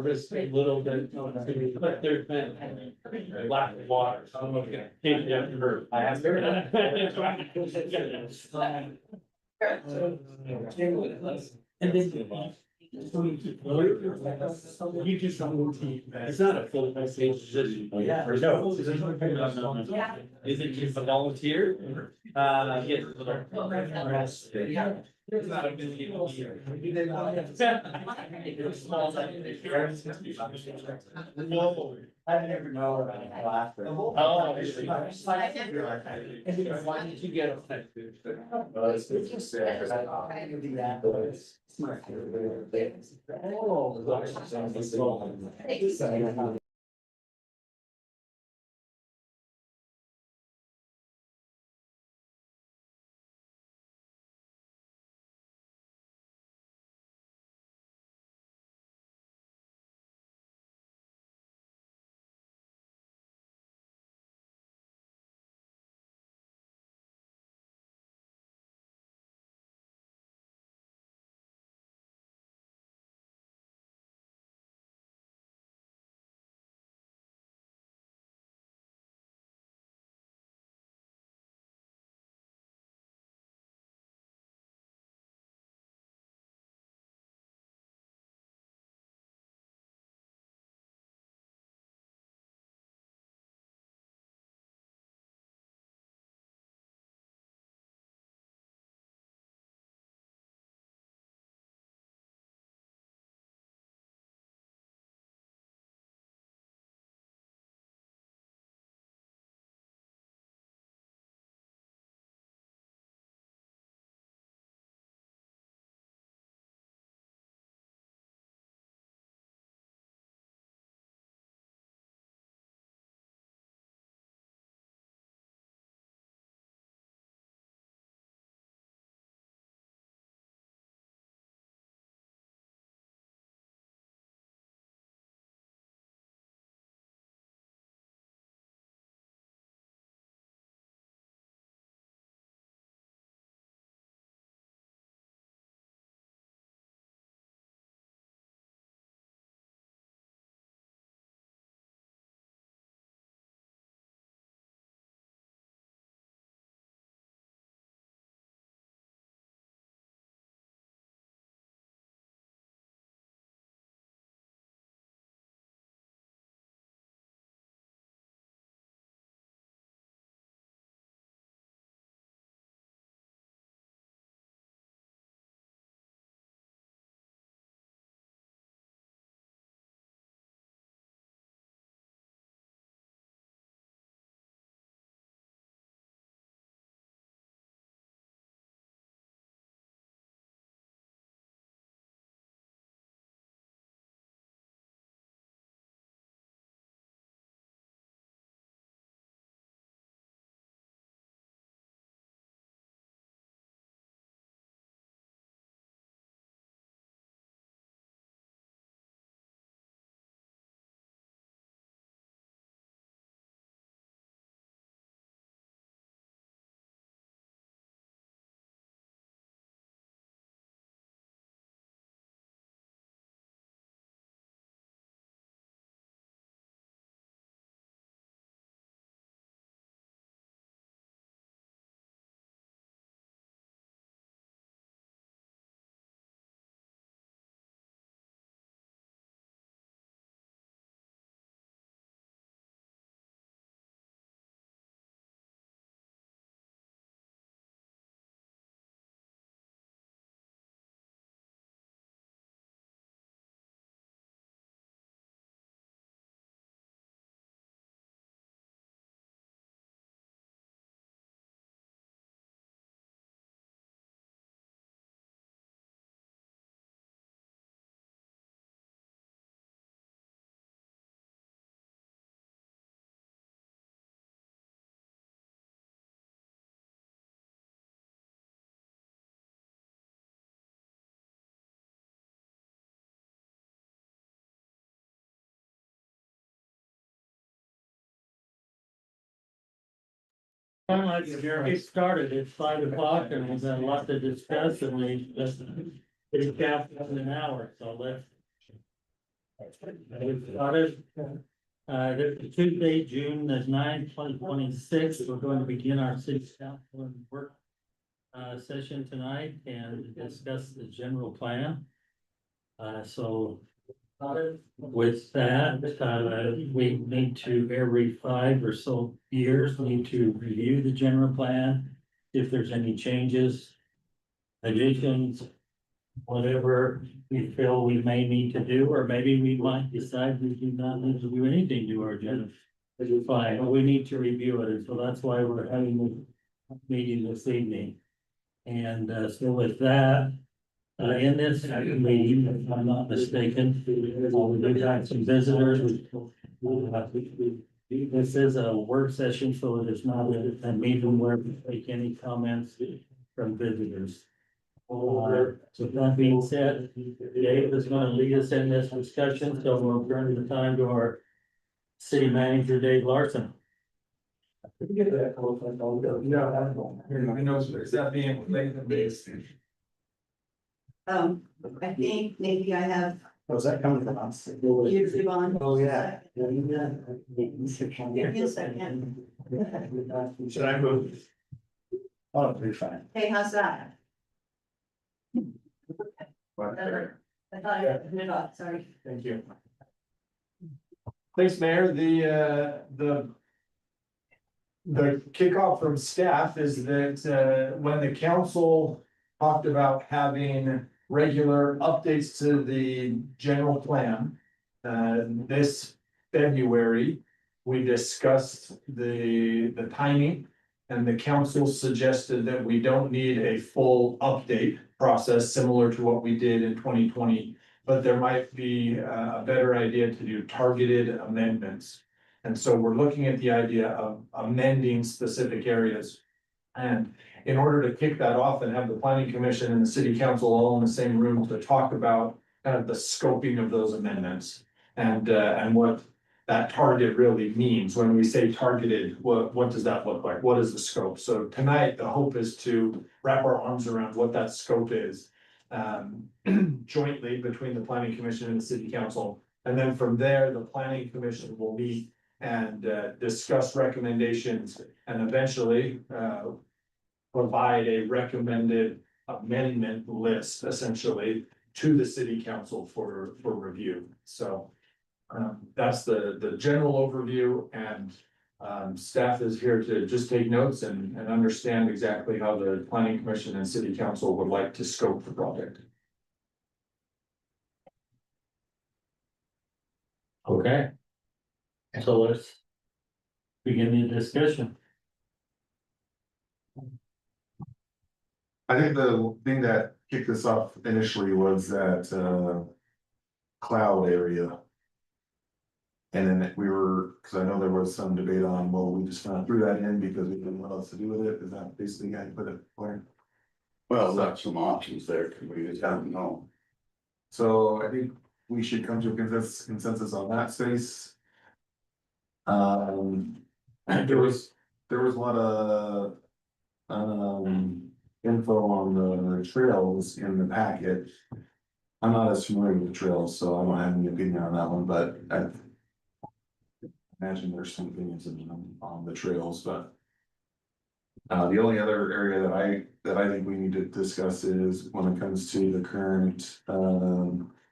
harvest a little bit, but there's been lack of water, so I'm gonna take it up for. I have. And then. You do some routine. It's not a full time position. Yeah. Or no. Is it just a volunteer? Yes. Yeah. It's not a busy year. Whoa. I never know about laughter. Oh. Why did you get affected? It's just sad. Smart. Oh. Kind of like Jeremy started, it's 5 o'clock and we've got a lot to discuss and we just. It's half an hour, so let's Tuesday, June the 9th, 2026, we're going to begin our city council work session tonight and discuss the general plan. So with that, we need to, every 5 or so years, need to review the general plan. If there's any changes, additions, whatever we feel we may need to do, or maybe we might decide we do not need to do anything to our agenda. It's fine, but we need to review it, and so that's why we're having the meeting this evening. And so with that, in this meeting, if I'm not mistaken, we've got some visitors. This is a work session, so it is not a meeting where we take any comments from visitors. So that being said, Dave is going to lead us in this discussion, so we'll turn the time to our city manager, Dave Larson. Yeah, I know, is that being like based? I think maybe I have Was that coming from us? YouTube on. Oh, yeah. Give me a second. Should I move? Oh, pretty fine. Hey, how's that? What? I thought I turned it off, sorry. Thank you. Thanks, Mayor. The kickoff from staff is that, when the council talked about having regular updates to the general plan, this February, we discussed the timing. And the council suggested that we don't need a full update process similar to what we did in 2020. But there might be a better idea to do targeted amendments. And so we're looking at the idea of amending specific areas. And in order to kick that off and have the planning commission and the city council all in the same room to talk about kind of the scoping of those amendments. And what that target really means. When we say targeted, what does that look like? What is the scope? So tonight, the hope is to wrap our arms around what that scope is. Jointly between the planning commission and the city council. And then from there, the planning commission will meet and discuss recommendations and eventually provide a recommended amendment list essentially to the city council for review. So that's the general overview, and staff is here to just take notes and understand exactly how the planning commission and city council would like to scope the project. Okay. So let's begin the discussion. I think the thing that kicked this off initially was that cloud area. And then we were, because I know there was some debate on, well, we just kind of threw that in because we didn't know what else to do with it. Is that basically how you put it? Where? Well, that's some options there, because we just haven't known. So I think we should come to a consensus on that space. There was a lot of info on the trails in the packet. I'm not as familiar with the trails, so I don't have any opinion on that one, but I imagine there's some opinions on the trails, but the only other area that I think we need to discuss is when it comes to the current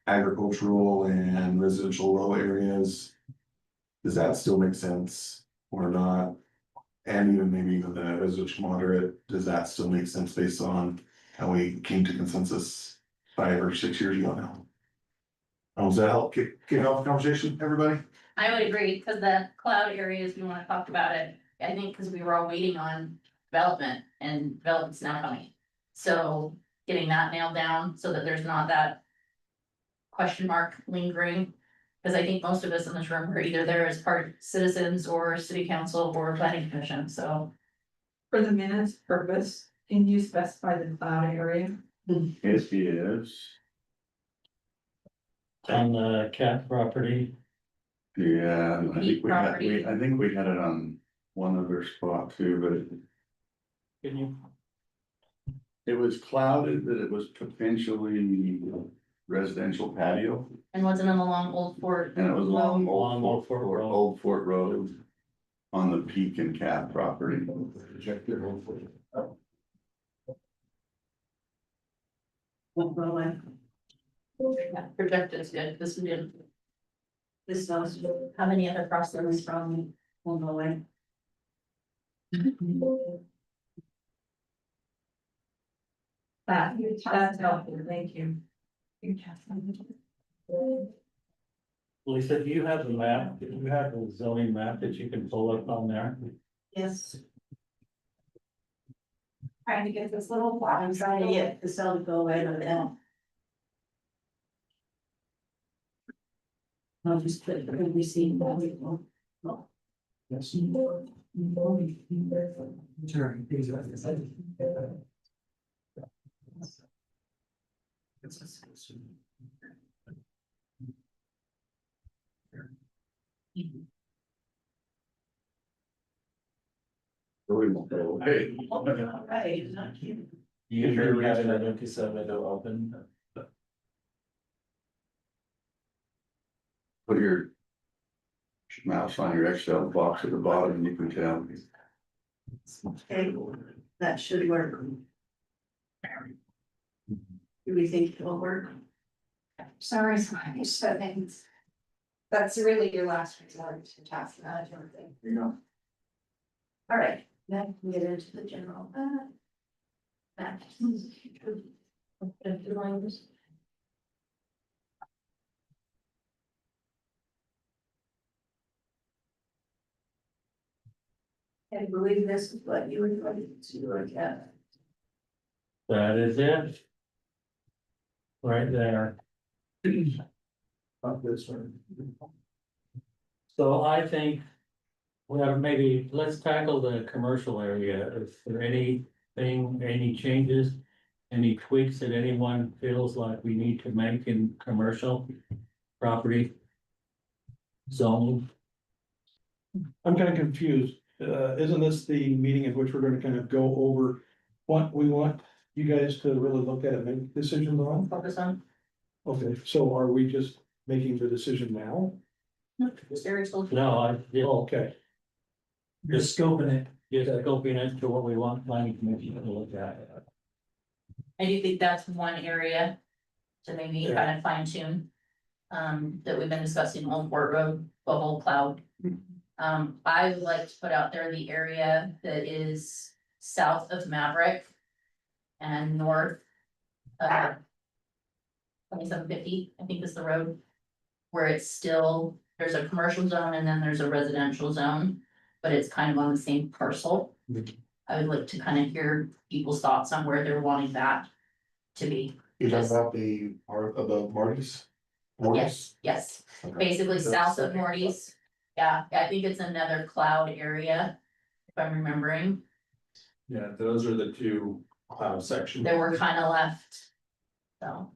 agricultural and residential low areas. Does that still make sense or not? And even maybe even the residential moderate, does that still make sense based on how we came to consensus 5 or 6 years ago now? Does that help kick off the conversation, everybody? I would agree, because the cloud areas, we wanna talk about it, I think, because we were all waiting on development, and development's now coming. So getting that nailed down so that there's not that question mark lingering. Because I think most of us in this room are either there as part citizens or city council or planning commission, so. For the minutes purpose, can you specify the cloud area? Yes, he is. On the cat property. Yeah, I think Peak property. I think we had it on one other spot too, but Can you? it was clouded that it was potentially residential patio, And wasn't it along Old Fort? and it was along Along Old Fort Road. Old Fort Road. On the Peak and Cap property. Won't go away. Yeah, projected is good, this is good. This does, How many other crossings? from, won't go away. That's helpful, thank you. Lisa, do you have the map? Do you have the zoning map that you can pull up on there? Yes, Trying to get this little block. I'm trying to get the cell to go away, but then. I'll just put, we see. Yes. Hey, Right, not cute. You sure we have an empty window open? put your mouse on your Excel box at the bottom and you can tell. Okay, that should work. Do we think it'll work? Sorry, settings. That's really your last resort to task management thing. No. All right, then we get into the general. Back. I believe this is what you were going to look at. That is it. Right there. Not this one. So I think. We have maybe, let's tackle the commercial area. Is there anything, any changes? Any tweaks that anyone feels like we need to make in commercial property? Zoning? I'm kind of confused. Isn't this the meeting in which we're gonna kind of go over what we want you guys to really look at and make decisions on? Focus on, Okay, so are we just making the decision now? Sarah's told you. No, I, yeah, Okay, just scoping it, just scoping it to what we want planning commission to look at. I do think that's one area to maybe kind of fine tune. That we've been discussing on Fort Road, the whole cloud. I would like to put out there the area that is south of Maverick. And north. 2750, I think is the road. Where it's still, there's a commercial zone and then there's a residential zone, but it's kind of on the same parcel. I would like to kind of hear people's thoughts on where they're wanting that to be. You talking about the part of the Marty's? Yes, yes, basically south of Morty's. Yeah, I think it's another cloud area, if I'm remembering. Yeah, those are the two cloud sections. They were kind of left. So.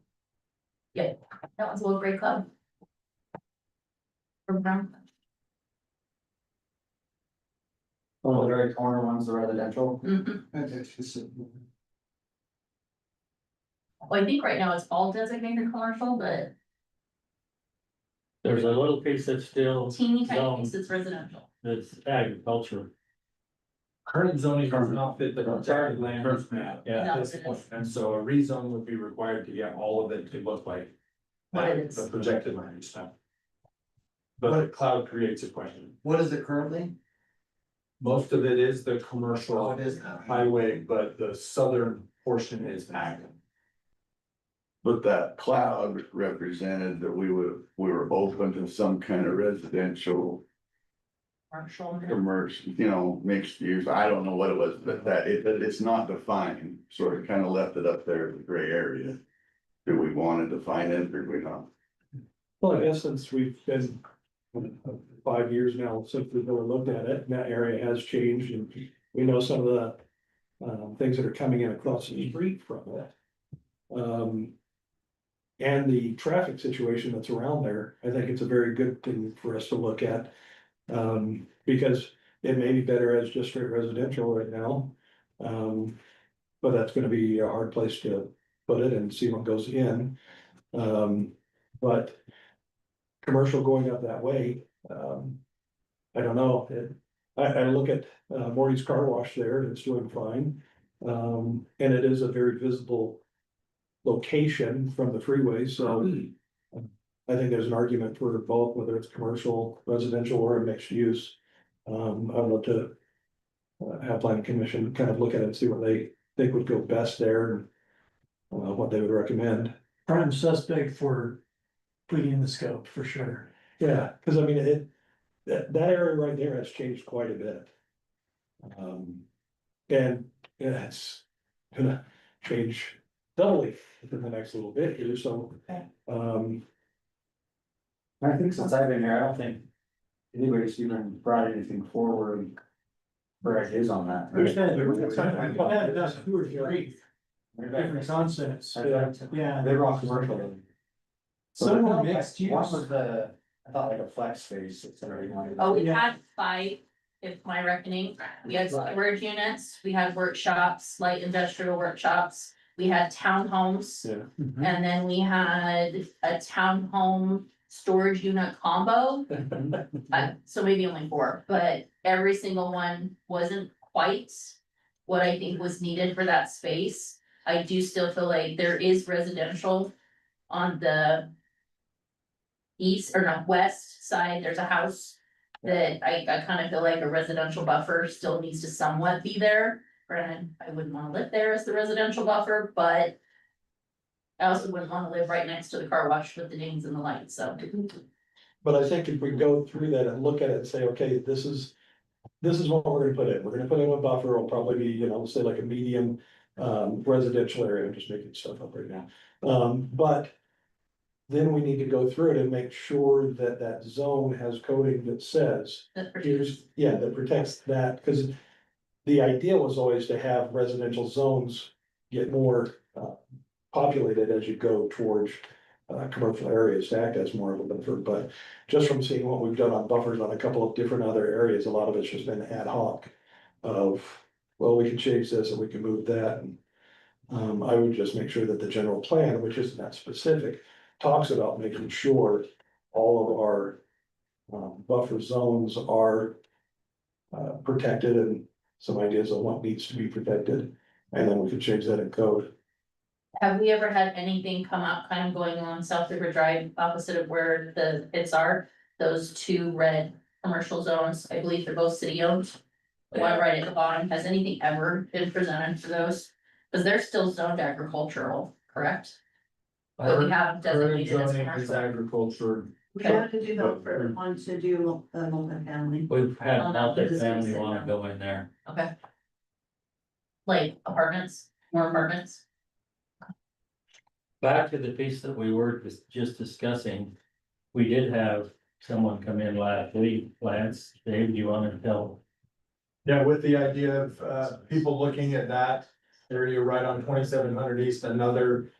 Yeah, that was a little great club. Program. Oh, the very corner one's the residential. Mhm. Well, I think right now it's all designated commercial, but There's a little piece that's still, teeny tiny Zone. piece is residential. that's agriculture. Current zoning does not fit the current land. Current map. Yeah, No, at this it point, is. and so a rezone would be required to get all of it to look like. What it is. The projected land use stuff. But the cloud creates a question. What is it currently? Most of it is the commercial Oh, it is now. highway, but the southern portion is ag. But that cloud represented that we were open to some kind of residential, Commercial. commercial, mixed use. I don't know what it was, but it's not defined, sort of kind of left it up there as a gray area. Do we want to define it or do we not? well, I guess since we've been 5 years now since we've really looked at it, and that area has changed and we know some of the. Things that are coming in across the street from it. And the traffic situation that's around there, I think it's a very good thing for us to look at. Because it may be better as just straight residential right now. But that's gonna be a hard place to put it and see what goes in. But commercial going up that way, I don't know. I look at Morty's Car Wash there, and it's doing fine. And it is a very visible location from the freeway, so I think there's an argument for both, whether it's commercial, residential, or a mixed use. I'd love to have planning commission kind of look at it and see what they think would go best there and what they would recommend. Prime suspect for putting in the scope, for sure. Yeah, because I mean, that area right there has changed quite a bit. And yeah, it's gonna change doubly within the next little bit here, so. I think since I've been here, I don't think anybody's even brought anything forward for ideas on that. I've had that's 2 or 3 different concepts. Yeah. They were all commercial. Some were mixed use. One was I thought like a flex space. It's already like. Oh, we Yeah. had 5, if my reckoning, we had storage units, we had workshops, light industrial workshops. We had townhomes, Yeah. and then we had a townhome storage unit combo. So maybe only 4, but every single one wasn't quite what I think was needed for that space. I do still feel like there is residential on the east or no, west side. There's a house that I kind of feel like a residential buffer still needs to somewhat be there. Granted, I wouldn't wanna live there as the residential buffer, but I also wouldn't wanna live right next to the car wash with the dings and the lights, so. But I think if we go through that and look at it and say, okay, this is what we're gonna put in. We're gonna put in a buffer, it'll probably be, say like a medium residential area. I'm just making stuff up right now. But then we need to go through it and make sure that that zone has coding that says, That that protects that, because the idea was always to have residential zones get more populated as you go towards commercial areas to act as more of a buffer, but just from seeing what we've done on buffers on a couple of different other areas, a lot of it's just been ad hoc of, well, we can change this and we can move that. And I would just make sure that the general plan, which isn't that specific, talks about making sure all of our buffer zones are protected and some ideas on what needs to be protected, and then we can change that in code. Have we ever had anything come up kind of going along South River Drive opposite of where the pits are? Those 2 red commercial zones, I believe they're both city owned. The one right at the bottom, has anything ever been presented for those? Cause they're still zoned agricultural, correct? But we have Current designated as zoning is commercial. agriculture. We have to do that for one to do multifamily. We've had Oh, no, this is multifamily recent. wanna go in there. Okay. Like apartments, more apartments? Back to the piece that we were just discussing, we did have someone come in last week, Lance, Dave, do you wanna tell? Yeah, with the idea of people looking at that area right on 2700 East, another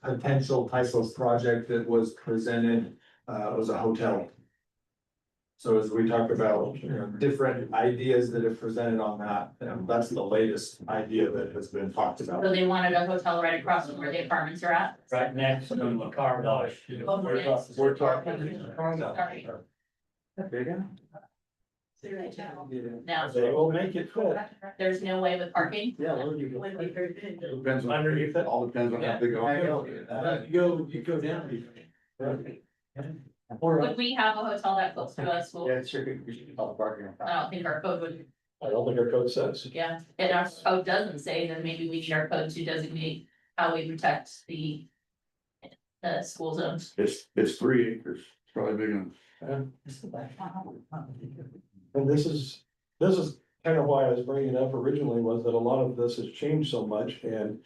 potential type of project that was presented was a hotel. So as we talk about, different ideas that have presented on that, that's the latest idea that has been talked about. So they wanted a hotel right across from where the apartments are at? Right next to the car wash. We're talking. Sorry. Now, They will make it fit. there's no way with parking? Yeah, there you go. Depends on, Underneath it. all depends on how big. You go down. Would we have a hotel that close to a school? Yeah, sure, we should call the parking. I don't think our code would, I don't think our code says. yeah, and our code doesn't say, then maybe we need our code to designate how we protect the school zones. It's 3 acres, it's probably big enough. And this is kind of why I was bringing it up originally, was that a lot of this has changed so much and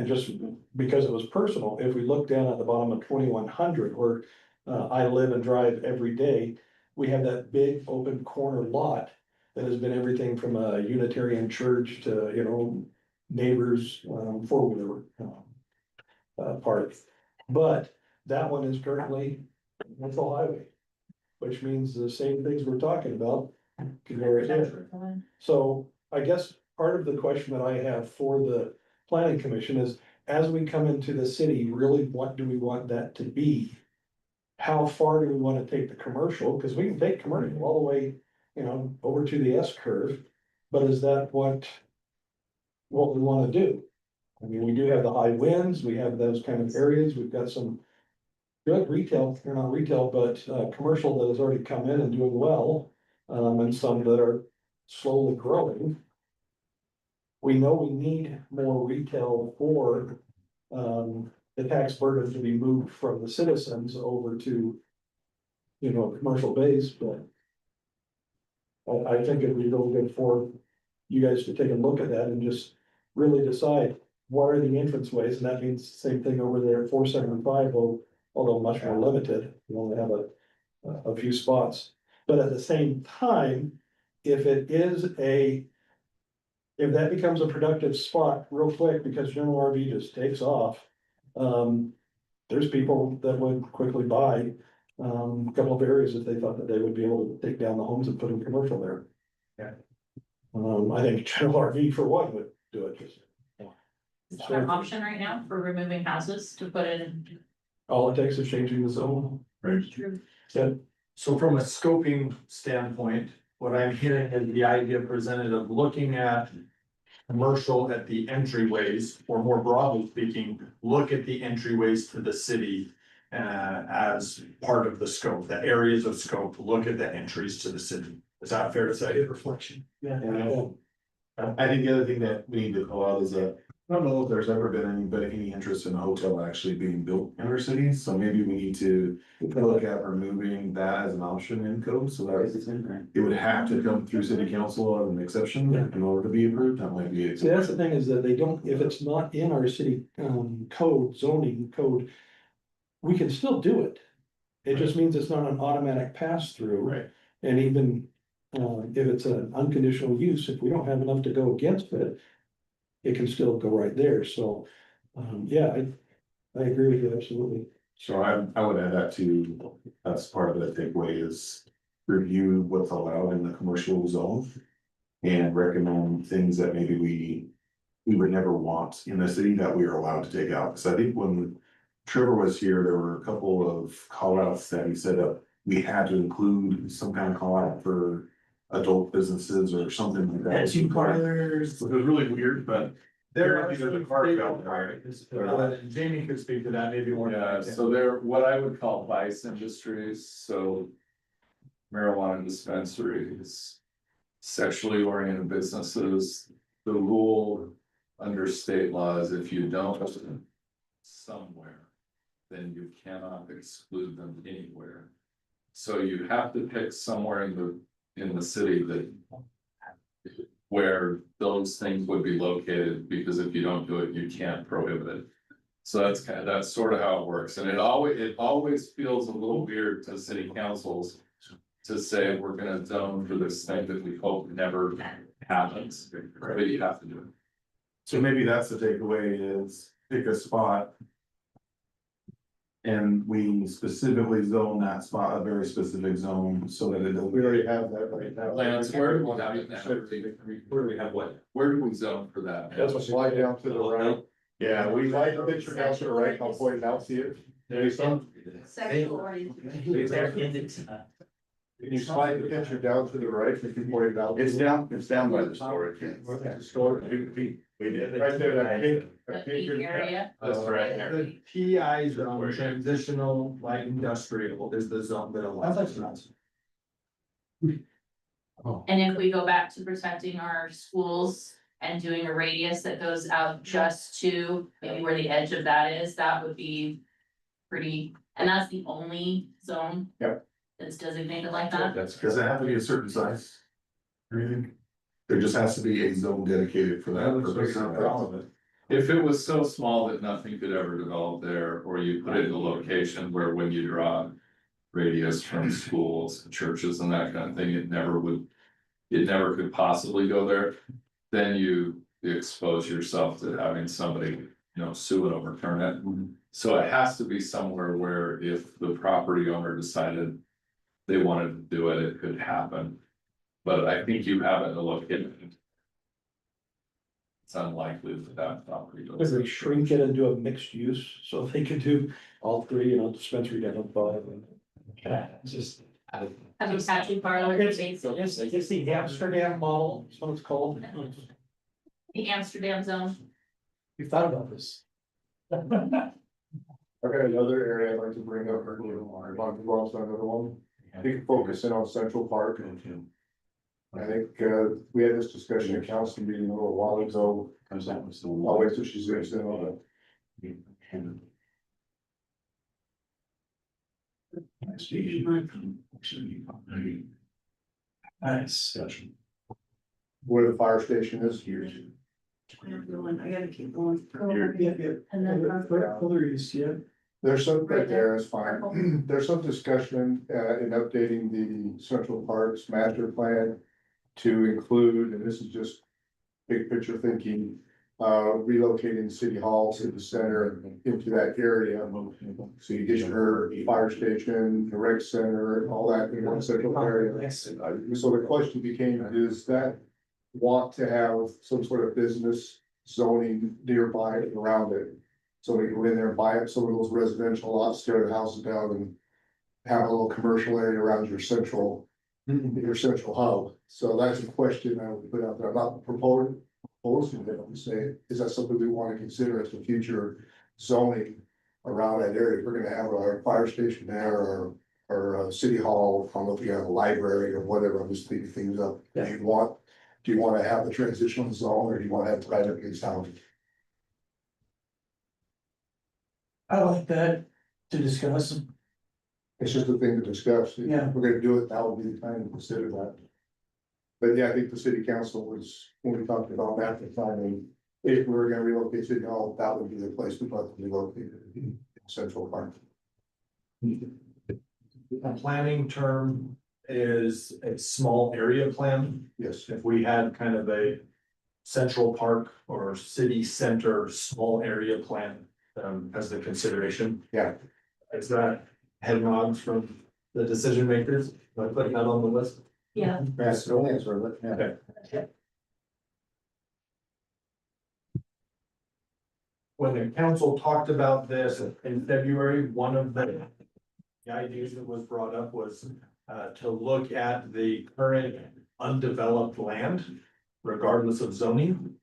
just because it was personal, if we look down at the bottom of 2100 where I live and drive every day, we have that big open corner lot that has been everything from a Unitarian church to, neighbors, four-wheeler park. But that one is currently Central Highway, which means the same things we're talking about can go right there. So I guess part of the question that I have for the planning commission is, as we come into the city, really, what do we want that to be? How far do we wanna take the commercial, cause we can take commercial all the way, over to the S curve, but is that what we wanna do? I mean, we do have the high winds, we have those kind of areas, we've got some good retail, or not retail, but commercial that has already come in and doing well, and some that are slowly growing. We know we need more retail for the tax burden to be moved from the citizens over to, commercial base, but I think it'd be real good for you guys to take a look at that and just really decide what are the entrance ways, and that means the same thing over there at 475, although much more limited. We only have a few spots, but at the same time, if that becomes a productive spot real quick because general RV just takes off, there's people that would quickly buy a couple of areas if they thought that they would be able to take down the homes and put in commercial there. Yeah. I think general RV for one would do it. Is that an option right now for removing houses to put in? All it takes is changing the zone. True. So from a scoping standpoint, what I'm hearing is the idea presented of looking at commercial at the entryways, or more broadly speaking, look at the entryways to the city as part of the scope, the areas of scope, look at the entries to the city. Is that fair to say? Reflection. I think the other thing that we need to call out is that, I don't know if there's ever been any interest in a hotel actually being built in our city, so maybe we need to look at removing that as an option in code, so that it would have to come through city council as an exception in order to be approved, that might be. See, that's the thing is that they don't, if it's not in our city code, zoning code, we can still do it. It just means it's not an automatic pass through. Right. And even if it's an unconditional use, if we don't have enough to go against it, it can still go right there. So, yeah, I agree with you, absolutely. So I would add that to, that's part of the takeaway is review what's allowed in the commercial zone. And recommend things that maybe we would never want in the city that we are allowed to take out. Cause I think when Trevor was here, there were a couple of call outs that he said that we had to include some kind of call out for adult businesses or something like that. Dancing parlors. It was really weird, but. There are There's a some car state out there. requirements, and Jamie could speak to that maybe more. Yeah, so they're what I would call vice industries, so marijuana dispensaries, sexually oriented businesses. The rule under state law is if you don't somewhere, then you cannot exclude them anywhere. So you have to pick somewhere in the city that where those things would be located, because if you don't do it, you can't prohibit it. So that's sort of how it works, and it always feels a little weird to city councils to say we're gonna zone for this thing that we hope never happens, but you have to do it. So maybe that's the takeaway is pick a spot. And we specifically zone that spot, a very specific zone, so that it doesn't. We already have that right now. Lance, where do we have it now? Where do we have what? Where do we zone for that? That's what slide down to the right. Yeah, we like the picture down to the right, I'll point it out to you. There you go. Sexual orientation. Can you slide the picture down to the right, if you point it out? It's down by the storage. We did. Right there, that pink. The pink area. That's right. The TI zone, transitional light industrial is the zone that allows. And if we go back to protecting our schools and doing a radius that goes out just to maybe where the edge of that is, that would be pretty, and that's the only zone. Yep. That's designated like that. Does it have to be a certain size? Or anything? There just has to be a zone dedicated for that purpose. If it was so small that nothing could ever develop there, or you put it in a location where when you draw radius from schools and churches and that kind of thing, it never could possibly go there. Then you expose yourself to having somebody, sue and overturn it. So it has to be somewhere where if the property owner decided they wanted to do it, it could happen. But I think you have it in a location. It's unlikely that that property. goes Because they up. shrink it into a mixed use, so they could do all three, dispensary down at bottom. It's just. Have a tattoo parlor, It's basically, it's the Amsterdam model, that's what it's called. the Amsterdam zone. You thought about this. I've got another area I'd like to bring up, or another one. We can focus in on Central Park. I think, we had this discussion at council meeting a little while ago. I'll wait till she zooms in on it. Nice. Where the fire station is here. I gotta keep going. And then. Further east, yeah. There's some, Right right there. there is fine. There's some discussion, in updating the Central Parks master plan to include, and this is just big picture thinking, relocating City Hall, City Center into that area. So you get your fire station, the rec center, all that in one central area. So the question became, does that want to have some sort of business zoning nearby and around it? So we go in there and buy up some of those residential lots, tear the houses down and have a little commercial area around your central hub. So that's a question I would put out there. I'm not proposing it, I'm saying, is that something we want to consider as the future zoning around that area? If we're gonna have our fire station there or city hall, I don't know if you have a library or whatever, I'm just thinking things up. Do you want to have the transitional zone or do you want to have private use housing? I like that to discuss. It's just a thing to discuss. If Yeah. we're gonna do it, that would be the time to consider that. But yeah, I think the city council was, when we talked about that, the timing, if we were gonna relocate city hall, that would be the place to probably relocate it in Central Park. A planning term is a small area plan. Yes, If we had kind of a Central Park or city center, small area plan, as the consideration. yeah, Is that head nods from the decision makers? Am I putting that on the list? Yeah. that's the only answer, but yeah. Okay. When the council talked about this in February, one of the ideas that was brought up was to look at the current undeveloped land regardless of zoning.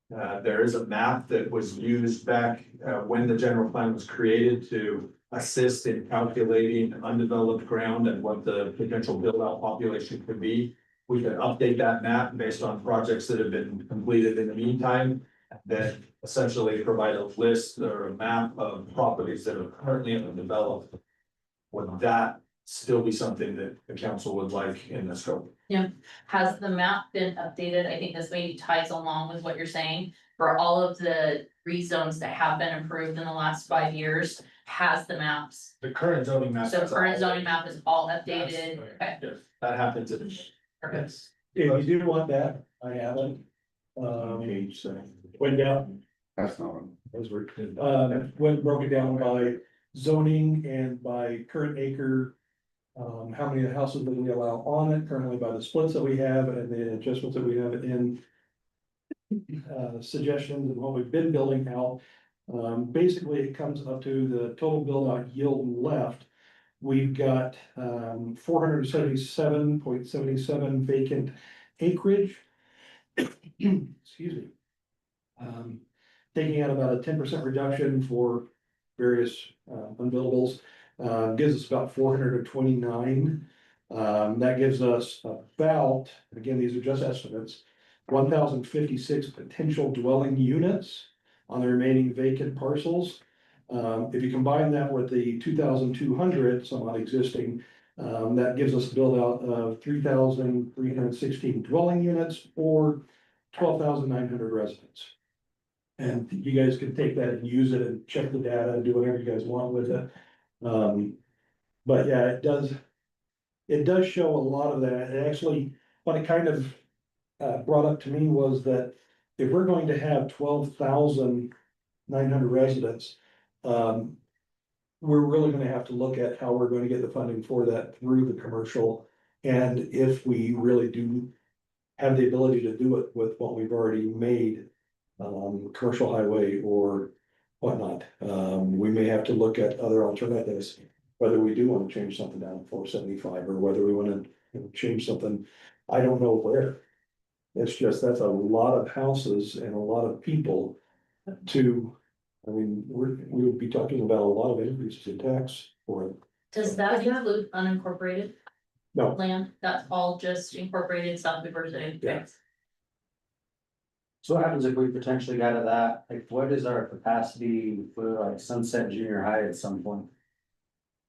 There is a map that was used back when the general plan was created to assist in calculating undeveloped ground and what the potential build out population could be. We could update that map based on projects that have been completed in the meantime. That essentially provide a list or a map of properties that are currently undeveloped. Would that still be something that the council would like in the scope? Has the map been updated? I think this maybe ties along with what you're saying. For all of the rezones that have been approved in the last 5 years, has the maps. The current zoning map. So current zoning map is all updated. Okay, Yes, that happens in. perfect. If you do want that, I have it. Went down, That's not. went broken down by zoning and by current acre. How many houses that we allow on it currently by the splits that we have and the adjustments that we have in. Suggestions and what we've been building out. Basically, it comes up to the total build out yield left. We've got 477.77 vacant acreage. Excuse me. Taking out about a 10% reduction for various unbuildables, gives us about 429. That gives us about, again, these are just estimates, 1,056 potential dwelling units on the remaining vacant parcels. If you combine that with the 2,200 somewhat existing, that gives us a build out of 3,316 dwelling units or 12,900 residents. And you guys can take that and use it and check the data and do whatever you guys want with it. But yeah, it does show a lot of that. It actually, what it kind of brought up to me was that if we're going to have 12,900 residents, we're really gonna have to look at how we're going to get the funding for that through the commercial. And if we really do have the ability to do it with what we've already made commercial highway or whatnot. We may have to look at other alternatives, whether we do want to change something down 475 or whether we want to change something. I don't know where. It's just, that's a lot of houses and a lot of people to, I mean, we would be talking about a lot of increases in tax for it. Does that include unincorporated No, land? That's all just incorporated South Weaver City? Yeah. So what happens if we potentially got to that, like, what is our capacity for like Sunset Junior High at some point?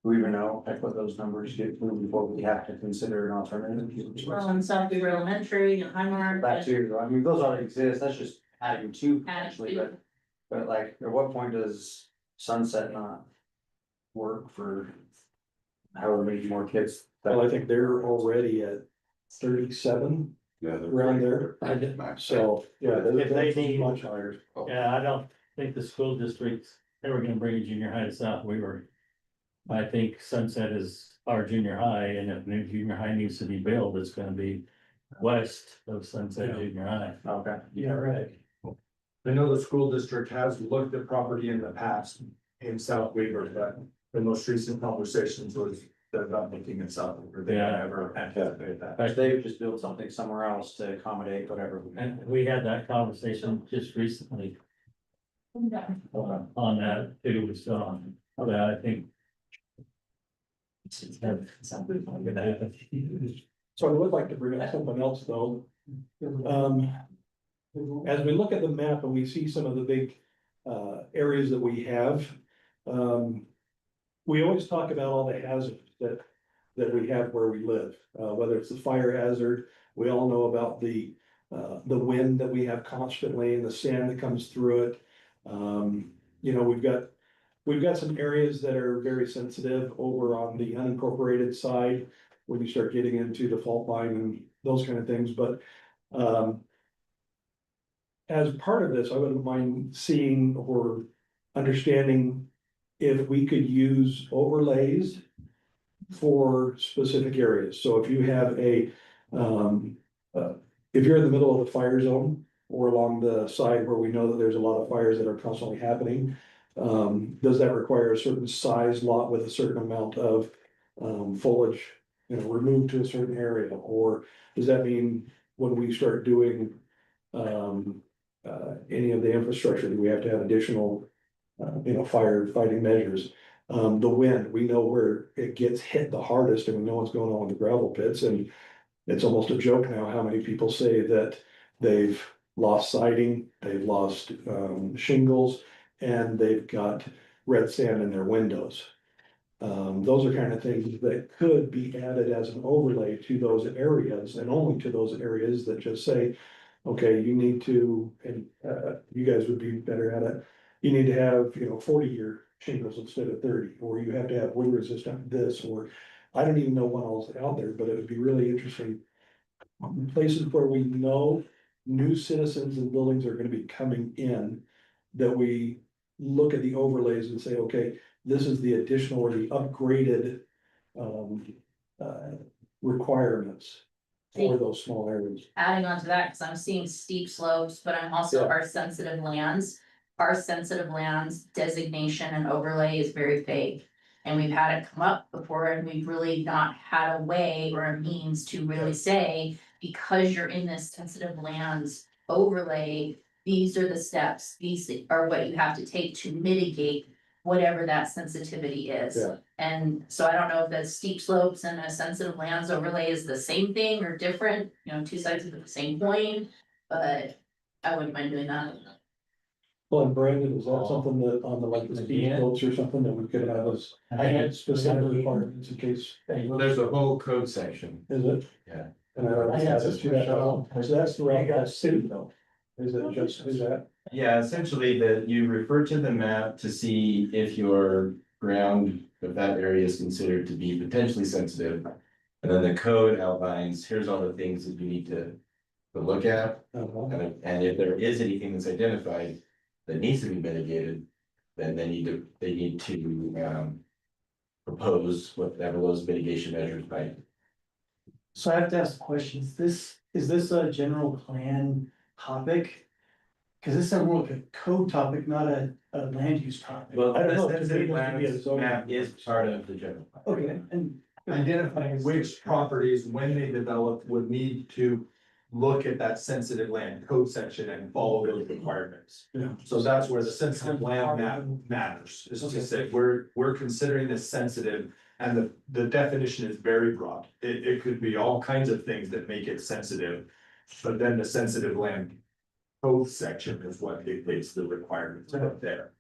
Do we even know, like, what those numbers get to before we have to consider an alternative? Well, in South Weaver Elementary and Highmark. That too, I mean, those already exist, that's just adding to Adding potentially, to. but like, at what point does Sunset not work for however many more kids? well, I think they're already at 37 Yeah. around there. So, yeah, If they that's need- much higher. Yeah, I don't think the school districts, they were gonna bring a junior high to South Weaver. I think Sunset is our junior high, and if new junior high needs to be built, it's gonna be west of Sunset Yeah. Junior High. Okay. Yeah, right. I know the school district has looked at property in the past in South Weaver, but the most recent conversations was they're not looking at South Weaver. They Yeah. never anticipated that. But They would just build something somewhere else to accommodate whatever. and we had that conversation just recently on that too, so, but I think. Gonna happen. So I would like to bring up something else though. As we look at the map and we see some of the big areas that we have. We always talk about all the hazards that we have where we live, whether it's the fire hazard. We all know about the wind that we have constantly and the sand that comes through it. You know, we've got some areas that are very sensitive over on the unincorporated side. When you start getting into the fault line and those kind of things, but as part of this, I wouldn't mind seeing or understanding if we could use overlays for specific areas. So if you have if you're in the middle of the fire zone or along the side where we know that there's a lot of fires that are constantly happening, does that require a certain size lot with a certain amount of foliage, you know, removed to a certain area? Or does that mean when we start doing any of the infrastructure, that we have to have additional firefighting measures? The wind, we know where it gets hit the hardest, and we know what's going on with the gravel pits, and it's almost a joke now how many people say that they've lost siding, they've lost shingles, and they've got red sand in their windows. Those are kind of things that could be added as an overlay to those areas, and only to those areas that just say, okay, you need to, and you guys would be better at it. You need to have, 40-year shingles instead of 30, or you have to have wind resistant this, or I don't even know what all's out there, but it would be really interesting. Places where we know new citizens and buildings are gonna be coming in, that we look at the overlays and say, okay, this is the additional or the upgraded requirements for those small areas. Adding on to that, because I'm seeing steep slopes, but I'm also Yeah. our sensitive lands. Our sensitive lands designation and overlay is very vague. And we've had it come up before, and we've really not had a way or a means to really say, because you're in this sensitive lands overlay, these are the steps, these are what you have to take to mitigate whatever that sensitivity is. Yeah. And so I don't know if the steep slopes and a sensitive lands overlay is the same thing or different, two sides of the same coin, but I wouldn't mind doing that. Well, and Brandon, is that something that on the like the speed boats or something that we could have as I had specific requirements in case, Well, there's a whole code section. is it? Yeah. And I don't know, I have that's throughout that city though. Is it just, is that? Yeah, essentially that you refer to the map to see if your ground, if that area is considered to be potentially sensitive. And then the code outlines, here's all the things that you need to look at. And if there is anything that's identified that needs to be mitigated, then they need to propose whatever those mitigation measures might. So I have to ask questions, is this a general plan topic? Cause this sounds more like a code topic, not a land use topic. Well, I don't know, this maybe it could be a zoning. map is part of the general. plan. Okay, and Identifying which properties, when they develop, would need to look at that sensitive land code section and follow those requirements. Yeah. So that's where the sensitive land map matters, is to say, we're considering this sensitive. And the definition is very broad. It could be all kinds of things that make it sensitive. But then the sensitive land code section is what dictates the requirements out there.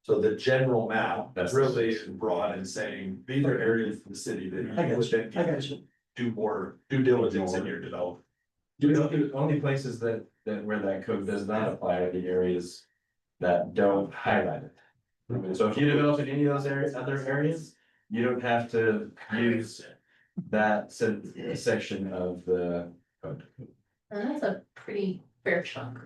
So the general map, that's really is broad and saying, these are areas of the city that. I got would then you, I got you. do more due diligence in your development. The only places that where that code does not apply are the areas that don't highlight it. So if you develop in any of those areas, other areas, you don't have to use that section of the code. And that's a pretty fair chunk.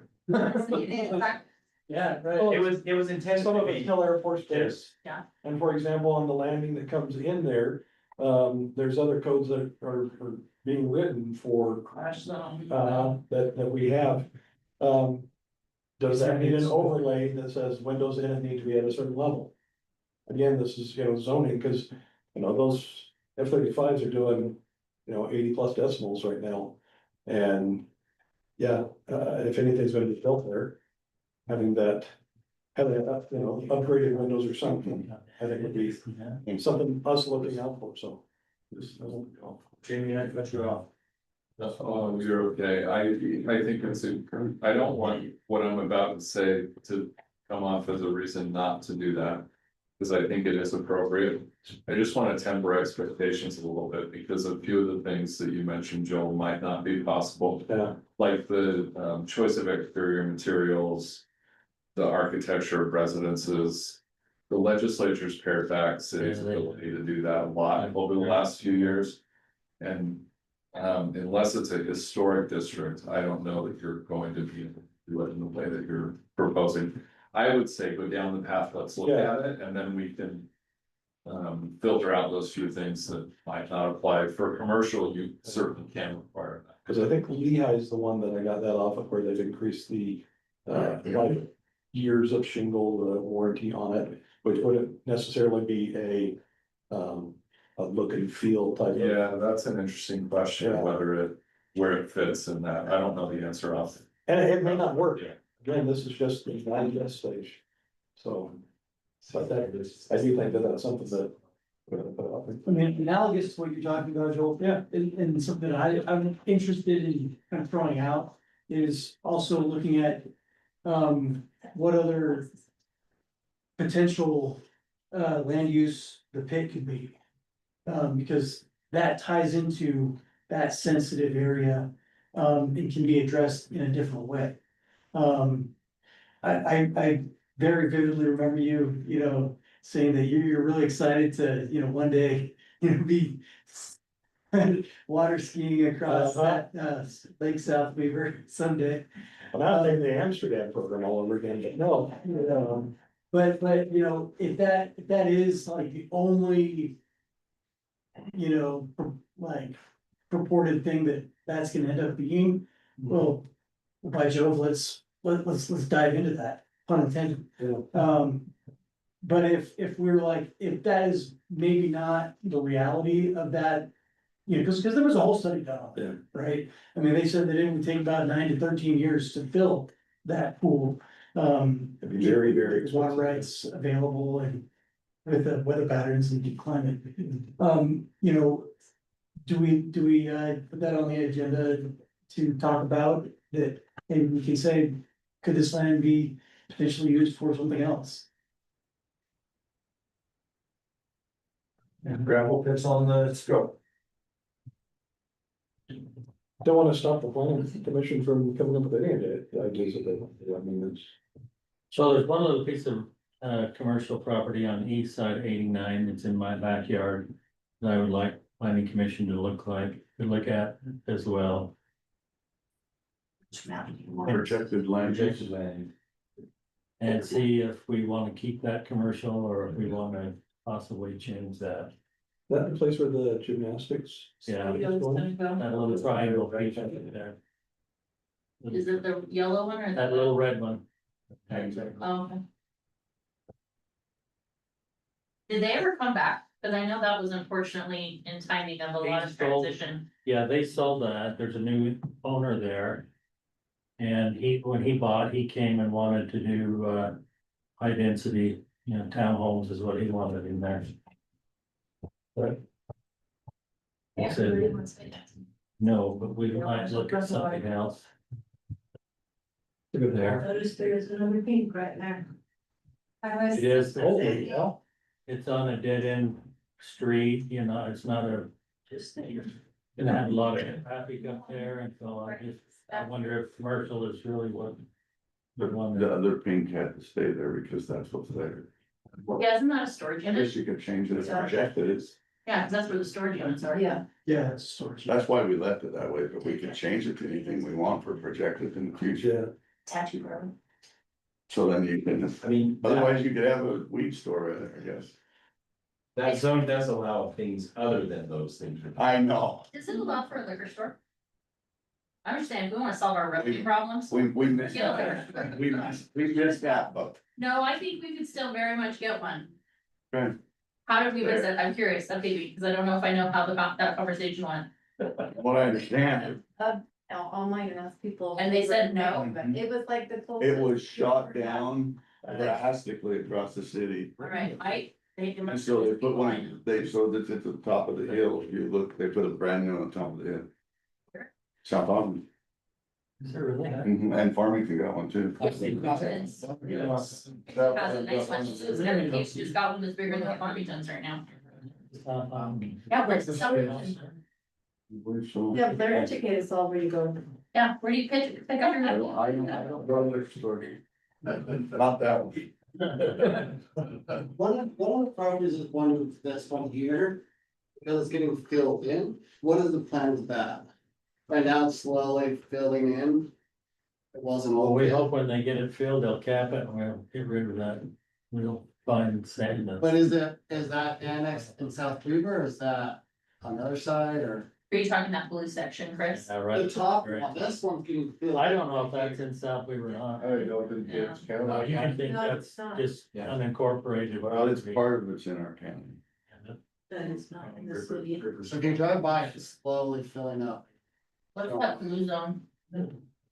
Yeah, right. It was intended Some to of it's be. still Air Force Base. Yes. Yeah. And for example, on the landing that comes in there, there's other codes that are being written for, Crash zone. that we have. Does that need an overlay that says windows in it need to be at a certain level? Again, this is, zoning, cause, those F-35s are doing, 80+ decibels right now. And, yeah, if anything's gonna be built there, having upgraded windows or something, I think would be something us looking out for, so. Jamie, I cut you off. Oh, you're okay. I think I don't want what I'm about to say to come off as a reason not to do that. Because I think it is appropriate. I just want to temper expectations a little bit because a few of the things that you mentioned, Joel, might not be possible. Yeah. Like the choice of exterior materials, the architecture of residences. The legislature's pared back city's ability to do that a lot over the last few years. And unless it's a historic district, I don't know that you're going to be able to do it in the way that you're proposing. I would say go down the path, let's look at it, and then we can. Filter out those few things that might not apply. For commercial, you certainly can require that. Cause I think Lehigh is the one that I got that off of, where they've increased the, like, years of shingle, the warranty on it, which wouldn't necessarily be a look and feel type of. Yeah, that's an interesting question, Yeah. where it fits in that. I don't know the answer off. And it may not work. Again, this is just the digest stage. So. But that is, I do think that that's something that. we're gonna put out there. I mean, analogous to what you're talking about, Joel. Yeah. And something I'm interested in kind of throwing out is also looking at, what other potential, land use the pit could be. Because that ties into that sensitive area, it can be addressed in a different way. I very vividly remember you, saying that you're really excited to, one day, be water skiing across that, Lake South Weaver someday. I'm not saying the Amsterdam program all over again, but no. But, if that is like the only, like purported thing that's gonna end up being, well, by Jove, let's dive into that, pun intended. Yeah. But if we're like, if that is maybe not the reality of that, cause there was a whole study done on it, right? I mean, they said that it would take about 9 to 13 years to fill that pool. It'd be very, very Water expensive. rights available and with the weather patterns and deep climate. Do we put that on the agenda to talk about that? Maybe we can say, could this land be potentially used for something else? Gravel pits on the scope. Don't wanna stop the planning commission from coming up with any ideas of it. I mean, it's. So there's one little piece of commercial property on east side 89 that's in my backyard. That I would like planning commission to look at as well. Projected land use. Projected land. And see if we wanna keep that commercial or if we wanna possibly change that. That the place where the gymnastics. Yeah. Studios gonna go. That little triangle piece right there. Is it the yellow one or That the? little red one. Oh, okay. Did they ever come back? Cause I know that was unfortunately in timing of a lot of They sold- transition. Yeah, they sold that. There's a new owner there. And when he bought, he came and wanted to do, high density, townhomes is what he wanted in there. But. He Yeah, said, really wants to say that. no, but we might look at something else. Look there. Notice there's another pink right there. I was. It is, Holy hell. it's on a dead end street, it's not a, Just saying. gonna have a lot of traffic up there, and so I wonder if commercial is really what. The one The that, other pink had to stay there because that's what's there. Yeah, isn't that a storage I guess unit? you could change it, project it, Yeah, 'cause that's where the storage units are. Yeah. Yeah, it's storage. that's why we left it that way, but we could change it to anything we want for projected in the future. Tattoo room. So then you can, I mean, otherwise you could have a weed store in there, I guess. that zone does allow things other than those things. I know, Does it allow for a liquor store? I understand, we wanna solve our revenue problems. we missed that, we missed that, but. No, I think we could still very much get one. Okay. How did we miss it? I'm curious, update me, because I don't know if I know how that conversation went. What I understand, Online enough people. And they said no? But it was like the closest. it was shot down drastically across the city. Right, And so they put one, they showed it at the top of the hill, if you look, they put a brand new on top of the hill. South Ogden, is there really? and Farmington got one too. Has a nice one, Case just got one that's bigger than Farmington's right now. Yeah, but Yeah, but they're educated, all where you go. yeah, where do you pick up your? I don't go to the store. Not that one. One of the properties is one that's one here, because it's getting filled in, what is the plan with that? Right now it's slowly filling in. It wasn't Well, all. we hope when they get it filled, they'll cap it and we'll get rid of that. We'll find sand. But is that annexed in South Weaver, or is that on the other side, or? Are you talking that blue section, Chris? Yeah, right. The top right. one, this one's getting filled. I don't know if that's in South Weaver or not. I don't know, it didn't Yeah. get No, you can think No, that's it's not. just Yeah. unincorporated. Well, it's part of it's in our county. But it's not in the city. So if you drive by, it's slowly filling up, What's that blue zone?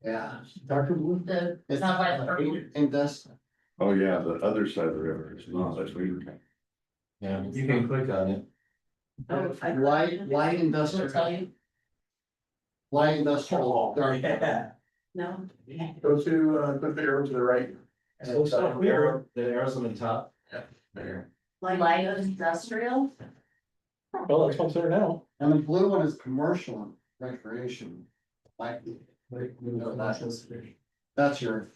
yeah. Dr. Blue? It's not by the purple. Industrial. Oh, yeah, the other side of the river, it's not, that's Weaver County. Yeah, you can click on it. Oh, I- Light Does it industrial, tell you? light industrial. No. Go to, put the arrow to the right. So South Weaver. The arrows on the top. There. Light industrial? Well, that's what's there now. And the blue one is commercial and recreation. Like, that's your.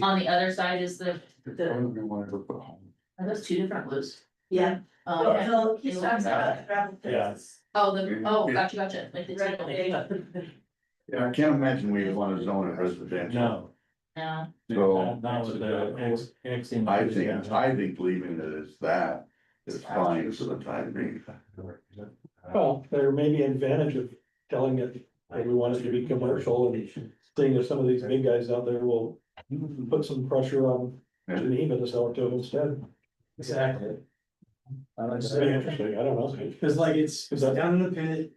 On the other side is the, We wanted to put home. are those two different blues? Yeah. Okay. So he's talking about gravel pits. Gotcha, like the Right, typical. Yeah, I can't imagine we want to zone it residential. No, No, So not with the X. I think leaving it as that is fine for the time being. Well, there may be an advantage of telling it that we want it to be commercial and seeing if some of these big guys out there will put some pressure on Geneva to sell it to them instead. Exactly. It's very interesting, I don't know. Cause like it's Is that- down in the pit,